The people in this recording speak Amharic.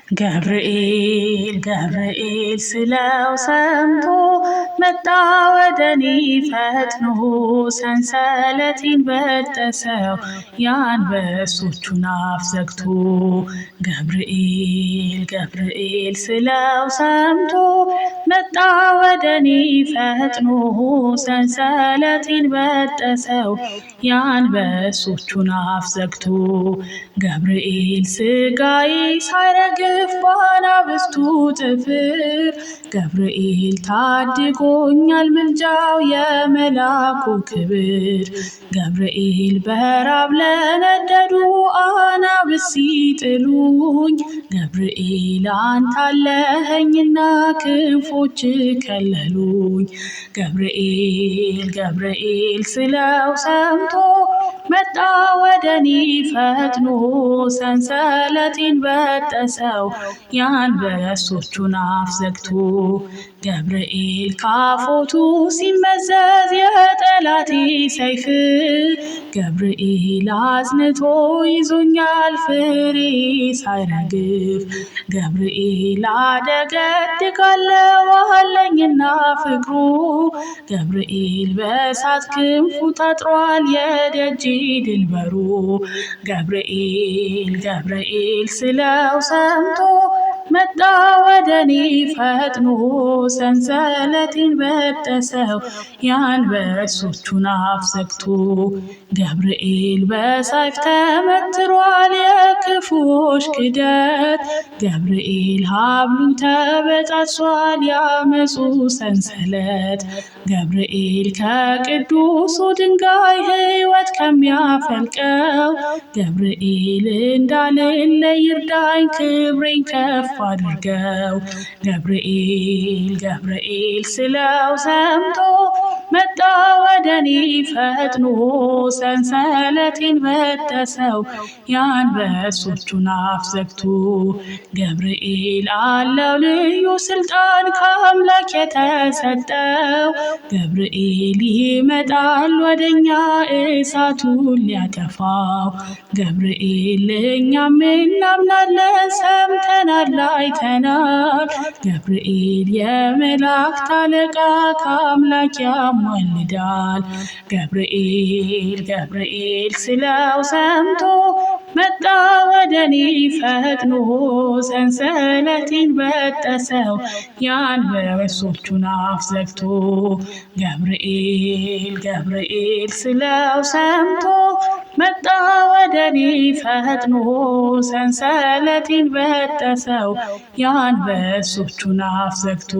ገብርኤል ገብርኤል ስለው ሰምቶ መጣ ወደኔ ፈጥኖ ሰንሰለቴን በጠሰው የአንበሶቹን አፍ ዘግቶ። ገብርኤል ገብርኤል ስለው ሰምቶ መጣ ወደኔ ፈጥኖ ሰንሰለቴን በጠሰው የአንበሶቹን አፍ ዘግቶ። ገብርኤል ሥጋዬ ሳይረግፍ በአናብስቱ ጥፍር ገብርኤል ታድጎኛል ምልጃው የመላኩ ክብር። ገብርኤል በራብ ለነደዱ አናብስት ሲጥሉኝ ገብርኤል አንተ አለኸኝና ክንፎች ከለሉኝ። ገብርኤል ገብርኤል ስለው ሰምቶ መጣ ወደኔ ፈጥኖ ሰንሰለቴን በጠሰው የአንበሶቹን አፍ ዘግቶ። ገብርኤል ካፎቱ ሲመዘዝ የጠላቴ ሰይፍ ገብርኤል አጽንቶ ይዞኛል ፍሬ ሳይረግፍ። ገብርኤል አደገድጋለው አለኝና ፍቅሩ ገብርኤል በእሳት ክንፉ ታጥሯል የደጄ ድንበሩ። ገብርኤል ገብርኤል ስለው ሰምቶ መጣ ወደኔ ፈጥኖ ሰንሰለቴን በጠሰው የአንበሶቹን አፍ ዘግቶ። ገብርኤል በሰይፍ ተመትሯል የክፉዎች ክደት ገብርኤል ሀብሉ ተበጣጥሷል ያመፁ ሰንሰለት። ገብርኤል ከቅዱሱ ድንጋይ ሕይወት ከሚያፈልቀው ገብርኤል እንዳልለይ ይርዳኝ ክብሬን ከፍ አድርገው። ገብርኤል ገብርኤል ስለው ሰምቶ መጣ ወደኔ ፈጥኖ ሰንሰለቴን በጠሰው የአንበሶቹን አፍ ዘግቶ። ገብርኤል አለው ልዩ ስልጣን ከአምላክ የተሰጠው ገብርኤል ይመጣል ወደኛ እሳቱን ሊያጠፋው። ገብርኤል እኛም እናምናለን ሰምተናል አይተናል። ገብርኤል የመላእክት አለቃ ከአምላክ ያማልዳል። ገብርኤል ገብርኤል ስለው ሰምቶ መጣ ወደኔ ፈጥኖ ሰንሰለቴን በጠሰው የአንበሶቹን አፍ ዘግቶ። ገብርኤል ገብርኤል ስለው ሰምቶ መጣ ወደኔ ፈጥኖ ሰንሰለቴን በጠሰው የአንበሶቹን አፍ ዘግቶ።